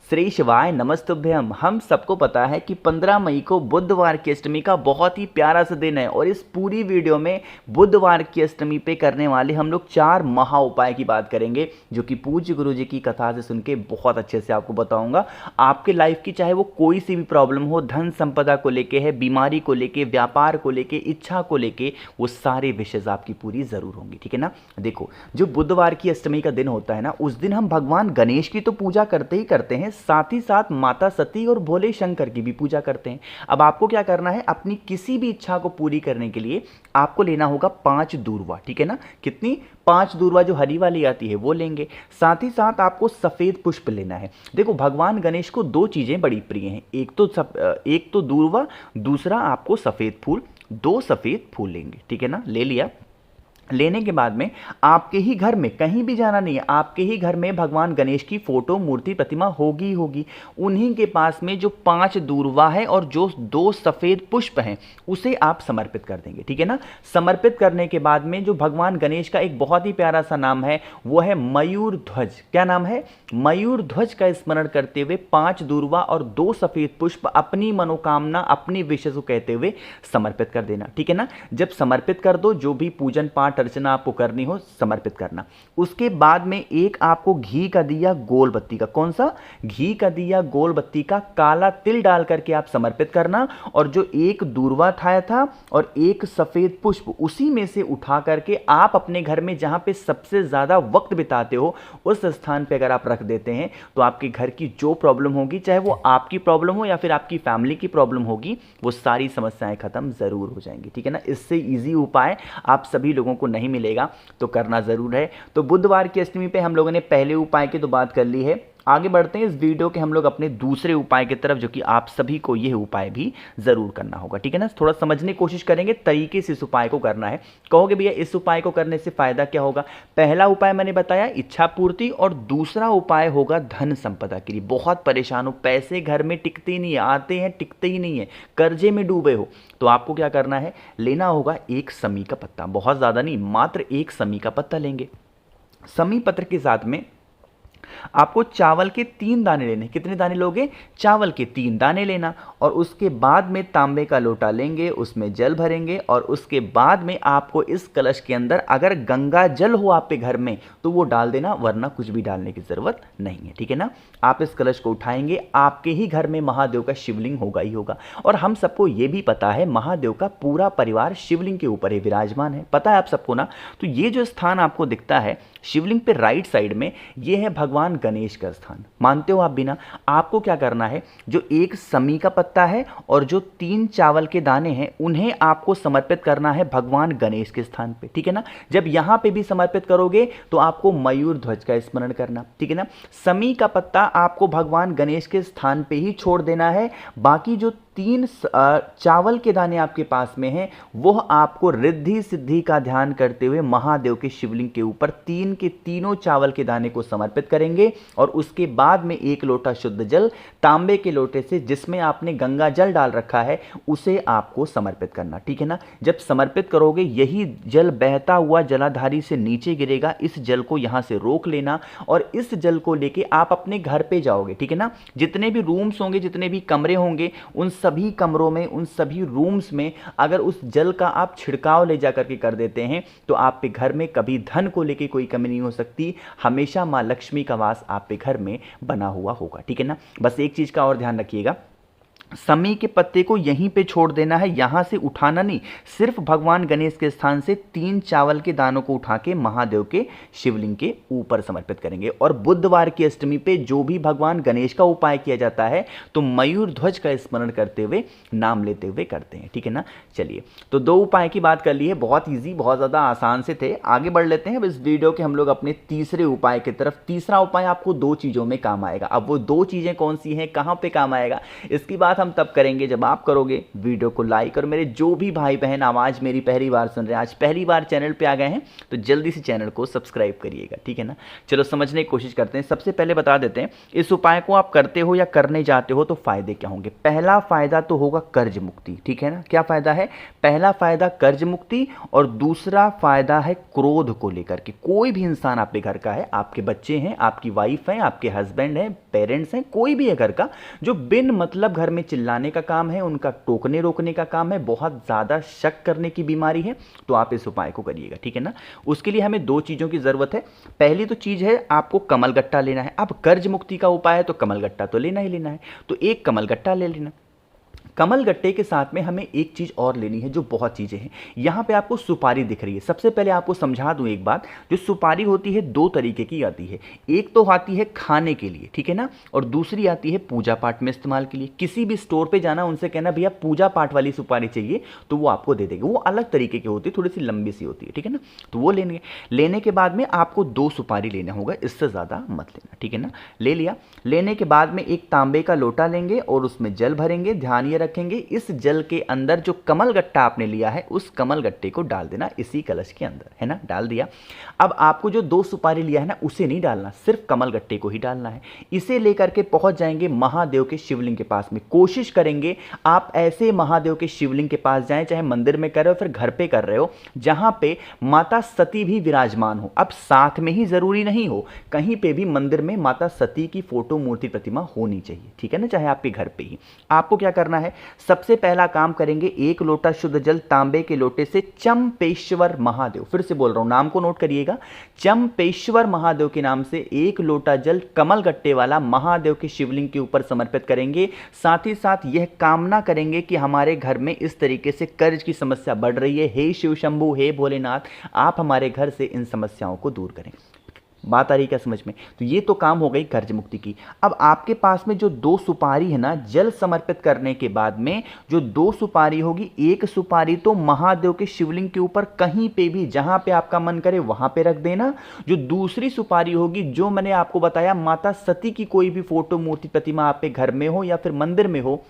श्री शिवाय नमस्तुभ्यम। हम सबको पता है कि 15 मई को बुधवार की अष्टमी का बहुत ही प्यारा सा दिन है और इस पूरी वीडियो में बुधवार की अष्टमी पे करने वाले हम लोग 4 महा उपाय की बात करेंगे, जो कि पूज्य गुरु जी की कथा से सुन के बहुत अच्छे से आपको बताऊंगा। आपके लाइफ की चाहे वो कोई सी भी प्रॉब्लम हो, धन संपदा को लेके है, बीमारी को लेके, व्यापार को लेके, इच्छा को लेके, वो सारे विषय आपकी पूरी जरूर होंगी। ठीक है ना। देखो, जो बुधवार की अष्टमी का दिन होता है ना, उस दिन हम भगवान गणेश की तो पूजा करते ही करते हैं, साथ ही साथ माता सती और भोले शंकर की भी पूजा करते हैं। अब आपको क्या करना है, अपनी किसी भी इच्छा को पूरी करने के लिए आपको लेना होगा 5 दूर्वा। ठीक है ना। कितनी? 5 दूर्वा, जो हरी वाली आती है वो लेंगे। साथ ही साथ आपको सफेद पुष्प लेना है। देखो, भगवान गणेश को 2 चीजें बड़ी प्रिय हैं, एक तो दूर्वा, दूसरा आपको सफेद फूल। 2 सफेद फूल लेंगे। ठीक है ना। ले लिया। लेने के बाद में आपके ही घर में, कहीं भी जाना नहीं है, आपके ही घर में भगवान गणेश की फोटो, मूर्ति, प्रतिमा होगी ही होगी। उन्हीं के पास में जो 5 दूर्वा है और जो 2 सफेद पुष्प हैं, उसे आप समर्पित कर देंगे। ठीक है ना। समर्पित करने के बाद में जो भगवान गणेश का एक बहुत ही प्यारा सा नाम है, वो है मयूर ध्वज। क्या नाम है? मयूर ध्वज का स्मरण करते हुए 5 दूर्वा और 2 सफेद पुष्प अपनी मनोकामना, अपनी विशेष को कहते हुए समर्पित कर देना। ठीक है ना। जब समर्पित कर दो, जो भी पूजन पाठ अर्चना आपको करनी हो, समर्पित करना। उसके बाद में एक आपको घी का दिया, गोल बत्ती का, कौन सा? घी का दिया, गोल बत्ती का, काला तिल डाल करके आप समर्पित करना। और जो एक दूर्वा उठाया था और एक सफेद पुष्प, उसी में से उठा करके आप अपने घर में जहां पे सबसे ज्यादा वक्त बिताते हो, उस स्थान पे अगर आप रख देते हैं, तो आपके घर की जो प्रॉब्लम होगी, चाहे वो आपकी प्रॉब्लम हो या फिर आपकी फैमिली की प्रॉब्लम होगी, वो सारी समस्याएं खत्म जरूर हो जाएंगी। ठीक है ना। इससे इजी उपाय आप सभी लोगों को नहीं मिलेगा, तो करना जरूर है। तो बुधवार की अष्टमी पे हम लोगों ने पहले उपाय की तो बात कर ली है। आगे बढ़ते हैं इस वीडियो के हम लोग अपने दूसरे उपाय की तरफ, जो कि आप सभी को यह उपाय भी जरूर करना होगा। ठीक है ना। थोड़ा समझने की कोशिश करेंगे, तरीके से इस उपाय को करना है। कहोगे भैया इस उपाय को करने से फायदा क्या होगा? पहला उपाय मैंने बताया इच्छा पूर्ति, और दूसरा उपाय होगा धन संपदा के लिए। बहुत परेशान हो, पैसे घर में टिकते ही नहीं है, आते हैं टिकते ही नहीं है, कर्जे में डूबे हो, तो आपको क्या करना है, लेना होगा एक समी का पत्ता। बहुत ज्यादा नहीं, मात्र एक समी का पत्ता लेंगे। समी पत्र के साथ में आपको चावल के 3 दाने लेने। कितने दाने लोगे? चावल के 3 दाने लेना। और उसके बाद में तांबे का लोटा लेंगे, उसमें जल भरेंगे, और उसके बाद में आपको इस कलश के अंदर अगर गंगा जल हो आपके घर में तो वो डाल देना, वरना कुछ भी डालने की जरूरत नहीं है। ठीक है ना। आप इस कलश को उठाएंगे, आपके ही घर में महादेव का शिवलिंग होगा ही होगा। और हम सबको ये भी पता है, महादेव का पूरा परिवार शिवलिंग के ऊपर ही विराजमान है, पता है आप सबको ना। तो ये जो स्थान आपको दिखता है शिवलिंग पे राइट साइड में, ये है भगवान गणेश का स्थान। मानते हो आप भी ना। आपको क्या करना है, जो एक समी का पत्ता है और जो 3 चावल के दाने हैं, उन्हें आपको समर्पित करना है भगवान गणेश के स्थान पे। ठीक है ना। जब यहां पे भी समर्पित करोगे तो आपको मयूर ध्वज का स्मरण करना। ठीक है ना। समी का पत्ता आपको भगवान गणेश के स्थान पे ही छोड़ देना है। बाकी जो 3 चावल के दाने आपके पास में हैं, वो आपको रिद्धि सिद्धि का ध्यान करते हुए महादेव के शिवलिंग के ऊपर 3 के तीनों चावल के दाने को समर्पित करेंगे। और उसके बाद में 1 लोटा शुद्ध जल तांबे के लोटे से, जिसमें आपने गंगा जल डाल रखा है, उसे आपको समर्पित करना। ठीक है ना। जब समर्पित करोगे, यही जल बहता हुआ जलाधारी से नीचे गिरेगा। इस जल को यहां से रोक लेना और इस जल को लेके आप अपने घर पे जाओगे। ठीक है ना। जितने भी रूम्स होंगे, जितने भी कमरे होंगे, उन सभी कमरों में, उन सभी रूम्स में अगर उस जल का आप छिड़काव ले जाकर के कर देते हैं, तो आपके घर में कभी धन को लेके कोई कमी नहीं हो सकती। हमेशा मां लक्ष्मी का वास आपके घर में बना हुआ होगा। ठीक है ना। बस एक चीज का और ध्यान रखिएगा, समी के पत्ते को यहीं पे छोड़ देना है, यहां से उठाना नहीं। सिर्फ भगवान गणेश के स्थान से 3 चावल के दानों को उठा के महादेव के शिवलिंग के ऊपर समर्पित करेंगे। और बुधवार की अष्टमी पे जो भी भगवान गणेश का उपाय किया जाता है, तो मयूर ध्वज का स्मरण करते हुए, नाम लेते हुए करते हैं। ठीक है ना। चलिए, तो 2 उपाय की बात कर ली है, बहुत ईजी, बहुत ज्यादा आसान से थे। आगे बढ़ लेते हैं अब इस वीडियो के हम लोग अपने तीसरे उपाय की तरफ। तीसरा उपाय आपको 2 चीजों में काम आएगा। अब वो 2 चीजें कौन सी हैं, कहां पे काम आएगा, इसकी बात बात हम तब करेंगे जब आप करोगे वीडियो को लाइक। और मेरे जो भी भाई बहन आवाज़ मेरी पहली बार सुन रहे हैं, आज पहली बार चैनल पे आ गए हैं, तो जल्दी से चैनल को सब्सक्राइब करिएगा, ठीक है ना। चलो समझने की कोशिश करते हैं। सबसे पहले बता देते हैं, इस उपाय को आप करते हो या करने जाते हो तो फायदे क्या होंगे। पहला फायदा तो होगा कर्ज मुक्ति, ठीक है ना। क्या फायदा है? पहला फायदा कर्ज मुक्ति, और दूसरा फायदा है क्रोध को लेकर के। कोई भी इंसान आपके घर का है, आपके बच्चे हैं, आपकी वाइफ है, आपके हस्बैंड हैं, पेरेंट्स हैं, कोई भी है घर का, जो बिन मतलब घर में चिल्लाने का काम है, उनका टोकने रोकने का काम है, बहुत ज़्यादा शक करने की बीमारी है, तो आप इस उपाय को करिएगा, ठीक है ना। उसके लिए हमें दो चीज़ों की ज़रूरत है। पहली तो चीज़ है, आपको कमल गट्टा लेना है। अब कर्ज मुक्ति का उपाय है तो कमल गट्टा तो लेना ही लेना है, तो एक कमल गट्टा ले लेना। कमल गट्टे के साथ में हमें एक चीज़ और लेनी है, जो बहुत चीज़ें हैं। यहाँ पे आपको सुपारी दिख रही है। सबसे पहले आपको समझा दूँ एक बात, जो सुपारी होती है दो तरीके की आती है। एक तो आती है खाने के लिए, ठीक है ना, और दूसरी आती है पूजा पाठ में इस्तेमाल के लिए। किसी भी स्टोर पे जाना, उनसे कहना भैया पूजा पाठ वाली सुपारी चाहिए, तो वो आपको दे देंगे। वो अलग तरीके की होती है, थोड़ी सी लंबी सी होती है, ठीक है ना। तो वो लेंगे। लेने के बाद में आपको 2 सुपारी लेना होगा, इससे ज़्यादा मत लेना, ठीक है ना। ले लिया। लेने के बाद में एक तांबे का लोटा लेंगे और उसमें जल भरेंगे। ध्यान ये रखेंगे, इस जल के अंदर जो कमल गट्टा आपने लिया है, उस कमल गट्टे को डाल देना इसी कलश के अंदर, है ना। डाल दिया। अब आपको जो 2 सुपारी लिया है ना, उसे नहीं डालना, सिर्फ कमल गट्टे को ही डालना है। इसे लेकर के पहुंच जाएंगे महादेव के शिवलिंग के पास में। कोशिश करेंगे आप ऐसे महादेव के शिवलिंग के पास जाएं, चाहे मंदिर में कर रहे हो फिर घर पे कर रहे हो, जहां पे माता सती भी विराजमान हो। अब साथ में ही जरूरी नहीं हो, कहीं पे भी मंदिर में माता सती की फोटो, मूर्ति, प्रतिमा होनी चाहिए, ठीक है ना, चाहे आपके घर पे ही। आपको क्या करना है, सबसे पहला काम करेंगे, 1 लोटा शुद्ध जल तांबे के लोटे से चंपेश्वर महादेव, फिर से बोल रहा हूं, नाम को नोट करिएगा, चंपेश्वर महादेव के नाम से 1 लोटा जल कमल गट्टे वाला महादेव के शिवलिंग के ऊपर समर्पित करेंगे। साथ ही साथ यह कामना करेंगे कि हमारे घर में इस तरीके से कर्ज की समस्या बढ़ रही है, हे शिव शंभू, हे भोलेनाथ, आप हमारे घर से इन समस्याओं को दूर करें। बात आ रही क्या समझ में? तो ये तो काम हो गई कर्ज मुक्ति की। अब आपके पास में जो 2 सुपारी है ना, जल समर्पित करने के बाद में जो 2 सुपारी होगी, एक सुपारी तो महादेव के शिवलिंग के ऊपर कहीं पे भी जहां पे आपका मन करे वहां पे रख देना। जो दूसरी सुपारी होगी, जो मैंने आपको बताया, माता सती की कोई भी फोटो, मूर्ति, प्रतिमा आपके घर में हो या फिर मंदिर में हो,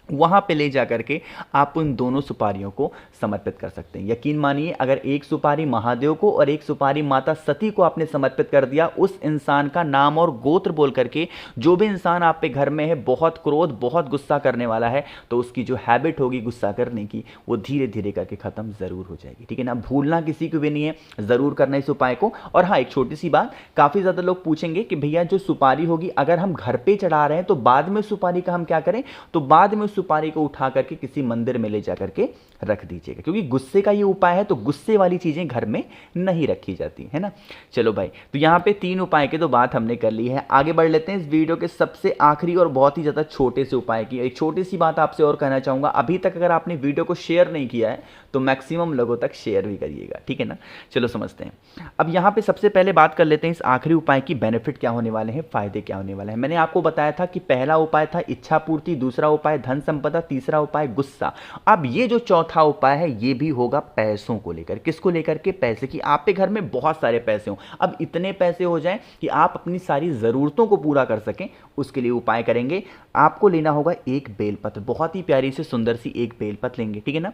वहां पे ले जा करके आप उन दोनों सुपारियों को समर्पित कर सकते हैं। यकीन मानिए, अगर एक सुपारी महादेव को और एक सुपारी माता सती को आपने समर्पित कर दिया, उस इंसान का नाम और गोत्र बोल करके, जो भी इंसान आप पे घर में है, बहुत क्रोध, बहुत गुस्सा करने वाला है, तो उसकी जो हैबिट होगी गुस्सा करने की, वो धीरे धीरे करके खत्म जरूर हो जाएगी, ठीक है ना। भूलना किसी को भी नहीं है, जरूर करना इस उपाय को। और हाँ, एक छोटी सी बात, काफी ज्यादा लोग पूछेंगे कि भैया जो सुपारी होगी अगर हम घर पे चढ़ा रहे हैं तो बाद में सुपारी का हम क्या करें? तो बाद में सुपारी को उठा करके किसी मंदिर में ले जा करके रख दीजिएगा, क्योंकि गुस्से का ये उपाय है, तो गुस्से वाली चीजें घर में नहीं रखी जाती है ना। चलो भाई, तो यहां पे 3 उपाय की तो बात हमने कर ली है। आगे बढ़ लेते हैं इस वीडियो के सबसे आखिरी और बहुत ही ज्यादा छोटे से उपाय की। एक छोटी सी बात आपसे और कहना चाहूंगा, अभी तक अगर आपने वीडियो को शेयर नहीं किया है तो मैक्सिमम लोगों तक शेयर भी करिएगा, ठीक है ना। चलो समझते हैं। अब यहां पे सबसे पहले बात कर लेते हैं इस आखिरी उपाय की, बेनिफिट क्या होने वाले हैं, फायदे क्या होने वाले हैं। मैंने आपको बताया था कि पहला उपाय था इच्छा पूर्ति, दूसरा उपाय धन संपदा, तीसरा उपाय गुस्सा। अब ये जो चौथा उपाय है, ये भी होगा पैसों को लेकर। किसको लेकर के? पैसे की। आपके घर में बहुत सारे पैसे हो, अब इतने पैसे हो जाएं कि आप अपनी सारी जरूरतों को पूरा कर सकें, उसके लिए उपाय करेंगे। आपको लेना होगा एक बेलपत्र, बहुत ही प्यारी से सुंदर सी एक बेलपत्र लेंगे, ठीक है ना।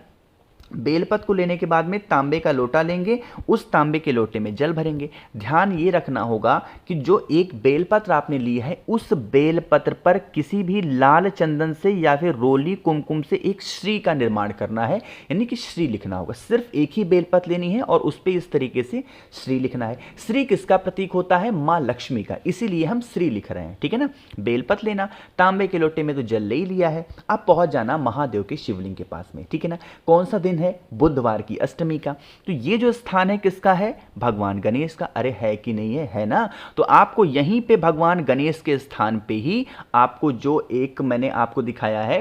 बेलपत्र को लेने के बाद में तांबे का लोटा लेंगे, उस तांबे के लोटे में जल भरेंगे। ध्यान ये रखना होगा कि जो एक बेलपत्र आपने लिया है, उस बेलपत्र पर किसी भी लाल चंदन से या फिर रोली कुमकुम से एक श्री का निर्माण करना है, यानी कि श्री लिखना होगा। सिर्फ एक ही बेलपत्र लेनी है और उस पर इस तरीके से श्री लिखना है। श्री किसका प्रतीक होता है? माँ लक्ष्मी का, इसीलिए हम श्री लिख रहे हैं, ठीक है ना। बेलपत्र लेना, तांबे के लोटे में तो जल ले ही लिया है, अब पहुंच जाना महादेव के शिवलिंग के पास में, ठीक है ना। कौन सा दिन है? बुधवार की अष्टमी का। तो ये जो स्थान है किसका है? भगवान गणेश का। अरे है कि नहीं है? है ना। तो आपको यहीं पे भगवान गणेश के स्थान पे ही आपको जो एक मैंने आपको दिखाया है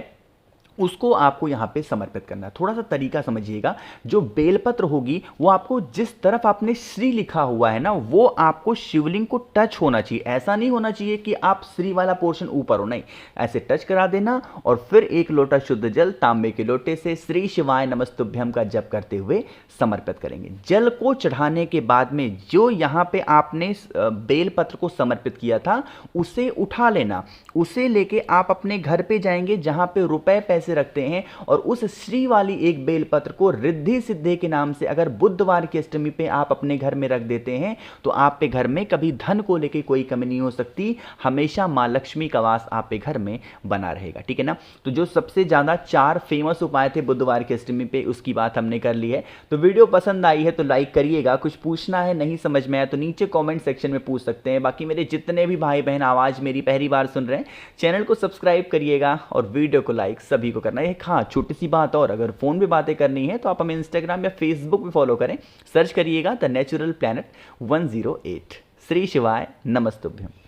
उसको आपको यहाँ पे समर्पित करना है। थोड़ा सा तरीका समझिएगा, जो बेलपत्र होगी वो आपको जिस तरफ आपने श्री लिखा हुआ है ना, वो आपको शिवलिंग को टच होना चाहिए। ऐसा नहीं होना चाहिए कि आप श्री वाला पोर्शन ऊपर हो, नहीं, ऐसे टच करा देना और फिर एक लोटा शुद्ध जल तांबे के लोटे से श्री शिवाय नमस्तुभ्यम का जप करते हुए समर्पित करेंगे। जल को चढ़ाने के बाद में जो यहाँ पे आपने बेलपत्र को समर्पित किया था उसे उठा लेना, उसे लेके आप अपने घर पे जाएंगे जहां पे रुपए पैसे रखते हैं, और उस श्री वाली एक बेलपत्र को रिद्धि सिद्धि के नाम से अगर बुधवार की अष्टमी पे आप अपने घर में रख देते हैं तो आप पे घर में कभी धन को लेके कोई कमी नहीं हो सकती। हमेशा मां लक्ष्मी का वास आप पे घर में बना रहेगा, ठीक है ना। तो जो सबसे ज्यादा 4 फेमस उपाय थे बुधवार की अष्टमी पे, उसकी बात हमने कर ली है। तो वीडियो पसंद आई है तो लाइक करिएगा, कुछ पूछना है नहीं समझ में आया तो नीचे कॉमेंट सेक्शन में पूछ सकते हैं। बाकी मेरे जितने भी भाई बहन आवाज मेरी पहली बार सुन रहे हैं, चैनल को सब्सक्राइब करिएगा और वीडियो को लाइक सभी को करना है। हाँ, छोटी सी बात और, अगर फोन पे बातें करनी है तो आप हमें इंस्टाग्राम या फेसबुक पे फॉलो करें, सर्च करिएगा द नेचुरल प्लैनेट 108। श्री शिवाय नमस्तुभ्यम।